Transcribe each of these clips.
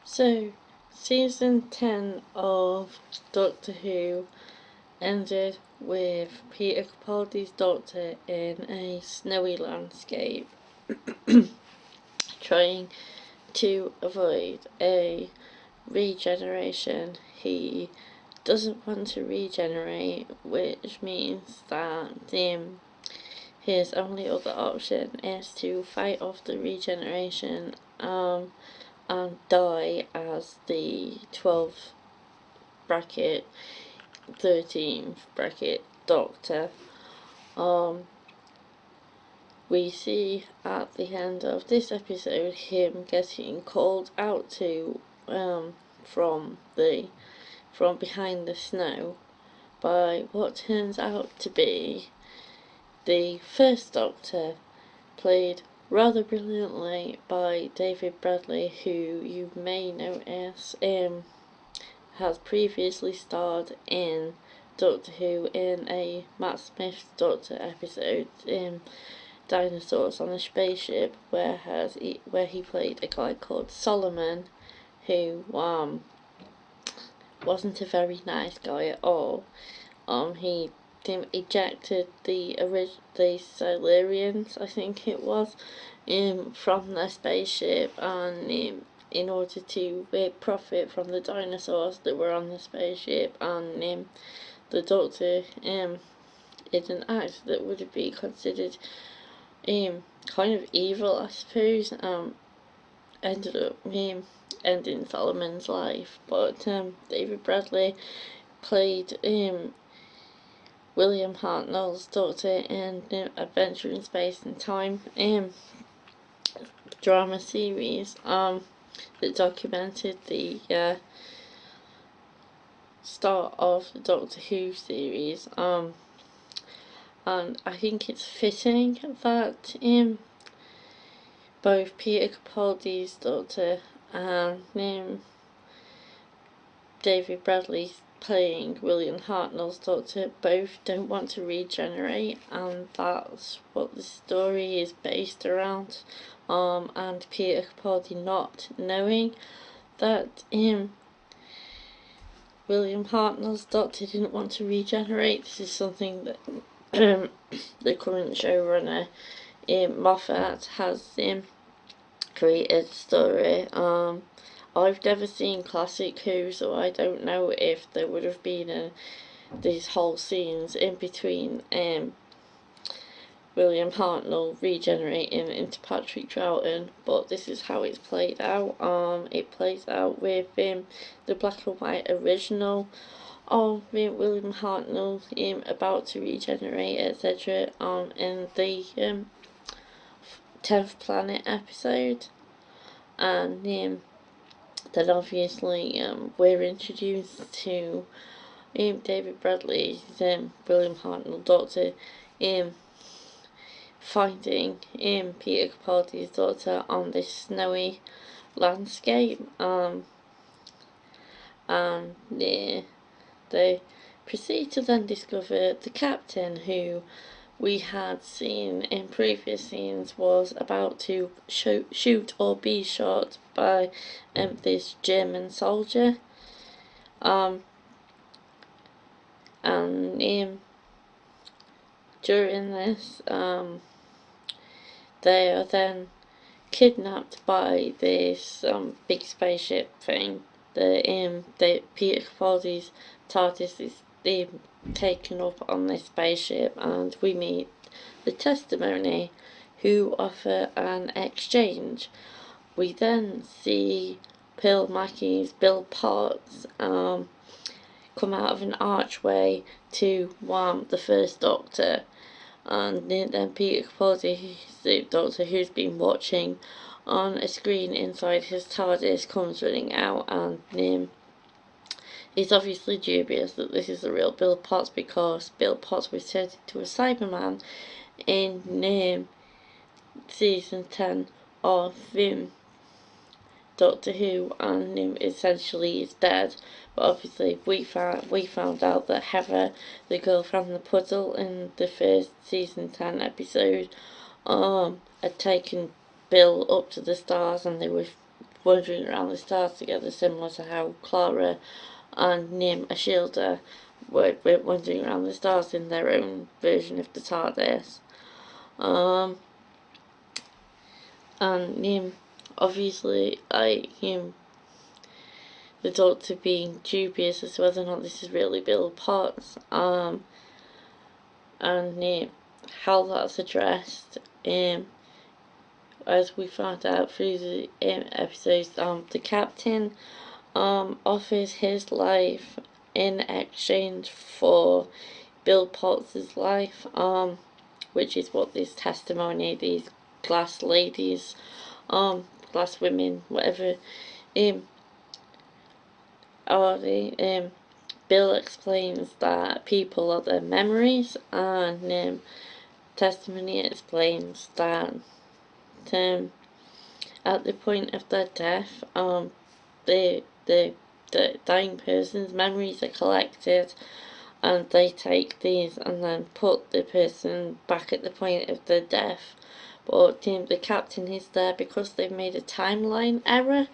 So, season 10 of Doctor Who ended with Peter Capaldi's Doctor in a snowy landscape, trying to avoid a regeneration. He doesn't want to regenerate, which means that his only other option is to fight off the regeneration and die as the 12th bracket 13th bracket Doctor. We see at the end of this episode him getting called out to from behind the snow by what turns out to be the first Doctor, played rather brilliantly by David Bradley, who you may notice has previously starred in Doctor Who in a Matt Smith's Doctor episode, Dinosaurs on a Spaceship, where he played a guy called Solomon, who wasn't a very nice guy at all. He ejected the Silurians, I think it was, from their spaceship, and in order to profit from the dinosaurs that were on the spaceship, and the Doctor in an act that would be considered kind of evil, I suppose, ended up ending Solomon's life. But David Bradley played William Hartnell's Doctor in Adventure in Space and Time drama series that documented the start of the Doctor Who series, and I think it's fitting that both Peter Capaldi's Doctor and David Bradley playing William Hartnell's Doctor both don't want to regenerate, and that's what the story is based around. And Peter Capaldi not knowing that William Hartnell's Doctor didn't want to regenerate. This is something that the current showrunner Moffat has created a story. I've never seen Classic Who, so I don't know if there would have been these whole scenes in between William Hartnell regenerating into Patrick Troughton, but this is how it's played out. It plays out with the black and white original of William Hartnell about to regenerate, etc. In the 10th Planet episode, and then obviously we're introduced to David Bradley's William Hartnell Doctor finding Peter Capaldi's Doctor on this snowy landscape, and they proceed to then discover the captain, who we had seen in previous scenes was about to shoot or be shot by this German soldier, and during this they are then kidnapped by this big spaceship thing. The Peter Capaldi's TARDIS is taken up on this spaceship, and we meet the Testimony, who offer an exchange. We then see Pearl Mackie's Bill Potts come out of an archway to the first Doctor, and then Peter Capaldi, the Doctor who's been watching on a screen inside his TARDIS, comes running out, and he's obviously dubious that this is the real Bill Potts, because Bill Potts was turned into a Cyberman in season 10 of Doctor Who, and essentially is dead. But obviously we found out that Heather, the girl from the puddle in the first season 10 episode, had taken Bill up to the stars, and they were wandering around the stars together, similar to how Clara and Ashilda were wandering around the stars in their own version of the TARDIS. And obviously, the Doctor being dubious as to whether or not this is really Bill Potts, and how that's addressed, as we found out through the episodes. The Captain offers his life in exchange for Bill Potts' life, which is what this testimony, these glass ladies, glass women, whatever, are they. Bill explains that people are their memories, and testimony explains that at the point of their death, the dying person's memories are collected, and they take these and then put the person back at the point of their death. But the Captain is there because they've made a timeline error,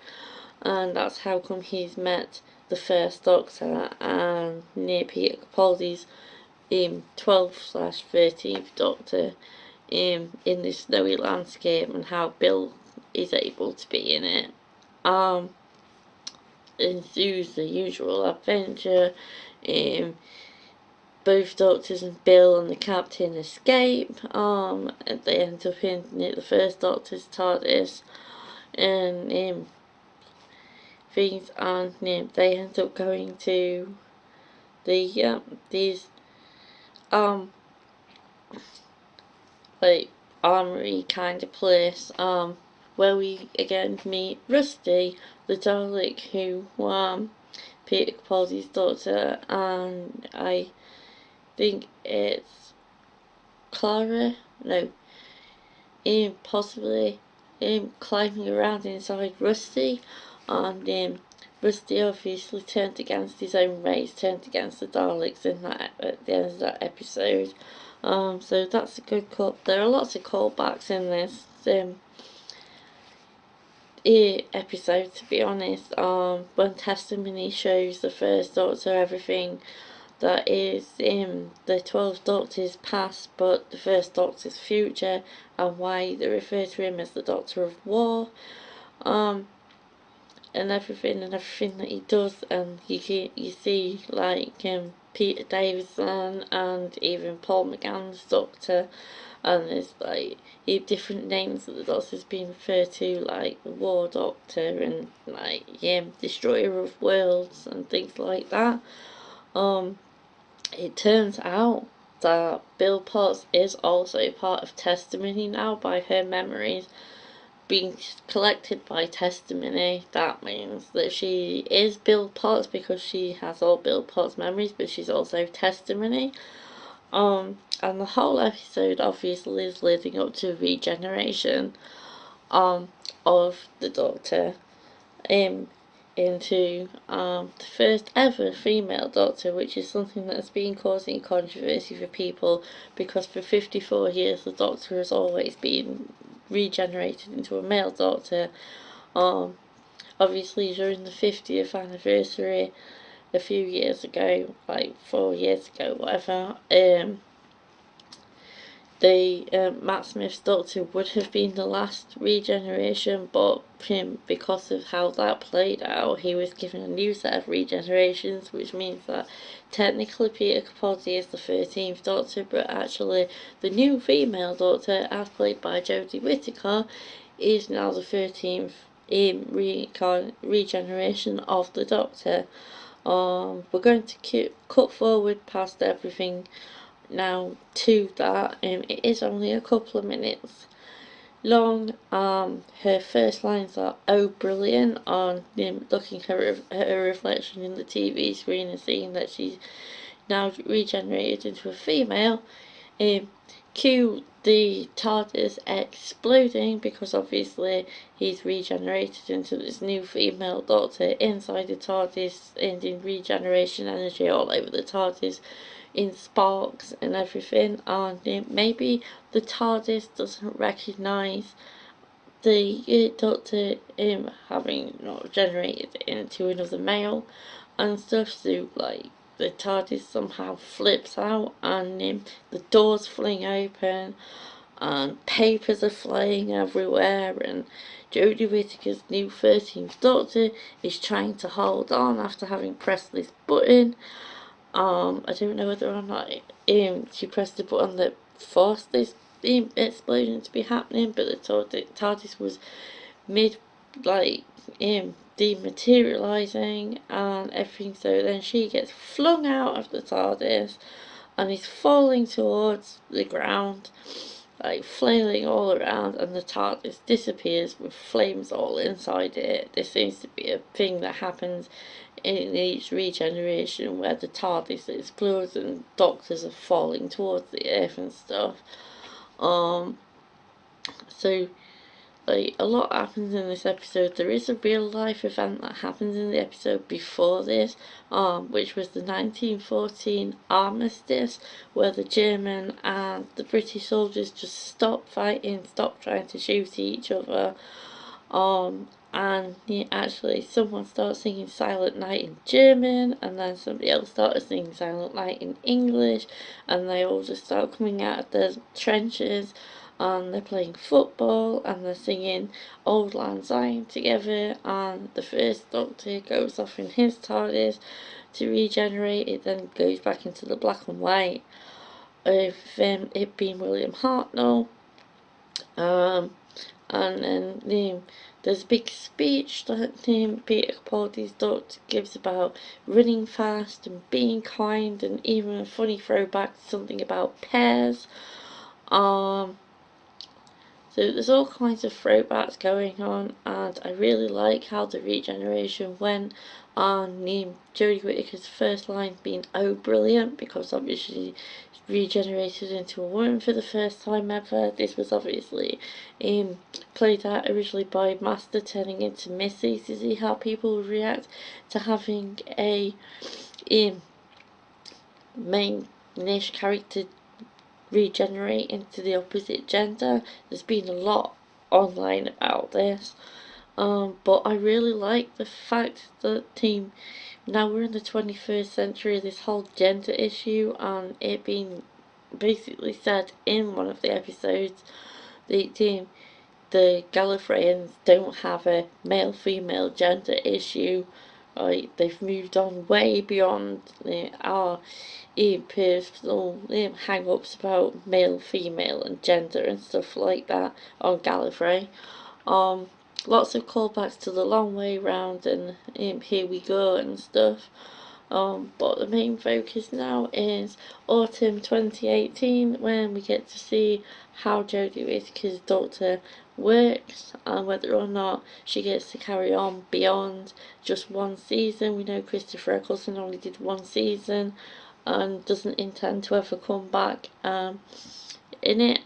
and that's how come he's met the first Doctor and Peter Capaldi's 12/13th Doctor in this snowy landscape, and how Bill is able to be in it. Ensues the usual adventure. Both Doctors and Bill and the Captain escape. And they end up in the first Doctor's TARDIS, and things, and they end up going to the like armory kind of place, where we again meet Rusty, the Dalek, who Peter Capaldi's Doctor, and I think it's Clara, no, possibly climbing around inside Rusty, and Rusty obviously turned against his own race, turned against the Daleks in that at the end of that episode. So that's a good cut. There are lots of callbacks in this episode, to be honest. When testimony shows the first Doctor everything that is in the 12th Doctor's past, but the first Doctor's future, and why they refer to him as the Doctor of War, and everything that he does, and you see like Peter Davison and even Paul McGann's Doctor, and there's like different names that the Doctor's been referred to, like the War Doctor and like Destroyer of Worlds and things like that. It turns out that Bill Potts is also part of testimony now, by her memories being collected by testimony. That means that she is Bill Potts because she has all Bill Potts memories, but she's also testimony. And the whole episode obviously is leading up to regeneration of the Doctor into the first ever female Doctor, which is something that's been causing controversy for people, because for 54 years the Doctor has always been regenerated into a male Doctor. Obviously during the 50th anniversary a few years ago, like 4 years ago, whatever, Matt Smith's Doctor would have been the last regeneration, but because of how that played out, he was given a new set of regenerations, which means that technically Peter Capaldi is the 13th Doctor, but actually the new female Doctor, as played by Jodie Whittaker, is now the 13th regeneration of the Doctor. We're going to cut forward past everything now to that. It is only a couple of minutes long. Her first lines are "Oh, brilliant," on looking at her reflection in the TV screen and seeing that she's now regenerated into a female. Cue the TARDIS exploding, because obviously he's regenerated into this new female Doctor inside the TARDIS, and in regeneration energy all over the TARDIS, in sparks and everything. And maybe the TARDIS doesn't recognise the Doctor having not generated into another male and stuff, so like the TARDIS somehow flips out and the doors fling open and papers are flying everywhere, and Jodie Whittaker's new 13th Doctor is trying to hold on after having pressed this button. I don't know whether or not she pressed the button that forced this explosion to be happening, but the TARDIS was mid, like, dematerializing and everything, so then she gets flung out of the TARDIS and is falling towards the ground, like flailing all around, and the TARDIS disappears with flames all inside it. This seems to be a thing that happens in each regeneration where the TARDIS explodes and doctors are falling towards the earth and stuff. So like a lot happens in this episode. There is a real life event that happens in the episode before this, which was the 1914 armistice, where the German and the British soldiers just stopped fighting, stopped trying to shoot each other, and actually someone started singing Silent Night in German, and then somebody else started singing Silent Night in English, and they all just started coming out of the trenches, and they're playing football, and they're singing Old Lang Syne together, and the first Doctor goes off in his TARDIS to regenerate. It then goes back into the black and white of it being William Hartnell, and then there's a big speech that Peter Capaldi's Doctor gives about running fast and being kind, and even a funny throwback to something about pears. So there's all kinds of throwbacks going on, and I really like how the regeneration went on Jodie Whittaker's first line being "Oh brilliant," because obviously regenerated into a woman for the first time ever. This was obviously played out originally by Master turning into Missy to see how people would react to having a main niche character regenerate into the opposite gender. There's been a lot online about this, but I really like the fact that now we're in the 21st century, this whole gender issue, and it being basically said in one of the episodes, the Gallifreyans don't have a male-female gender issue. They've moved on way beyond our personal hang-ups about male, female and gender and stuff like that on Gallifrey. Lots of callbacks to the Long Way Round and Here We Go and stuff. But the main focus now is autumn 2018, when we get to see how Jodie Whittaker's Doctor works and whether or not she gets to carry on beyond just one season. We know Christopher Eccleston only did one season and doesn't intend to ever come back in it.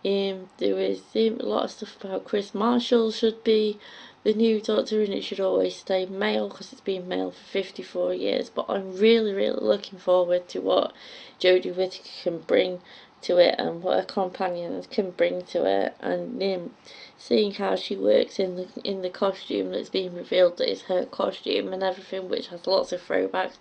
There is a lot of stuff about Chris Marshall should be the new Doctor, and it should always stay male because it's been male for 54 years. But I'm really looking forward to what Jodie Whittaker can bring to it and what her companions can bring to it, and seeing how she works in the costume that's been revealed that is her costume and everything, which has lots of throwbacks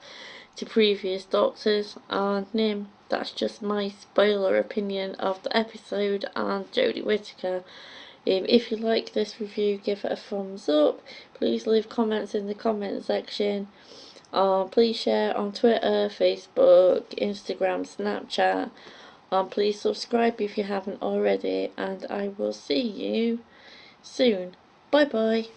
to previous Doctors. And that's just my spoiler opinion of the episode and Jodie Whittaker. If you like this review, give it a thumbs up. Please leave comments in the comment section. Please share on Twitter, Facebook, Instagram, Snapchat. Please subscribe if you haven't already, and I will see you soon. Bye bye.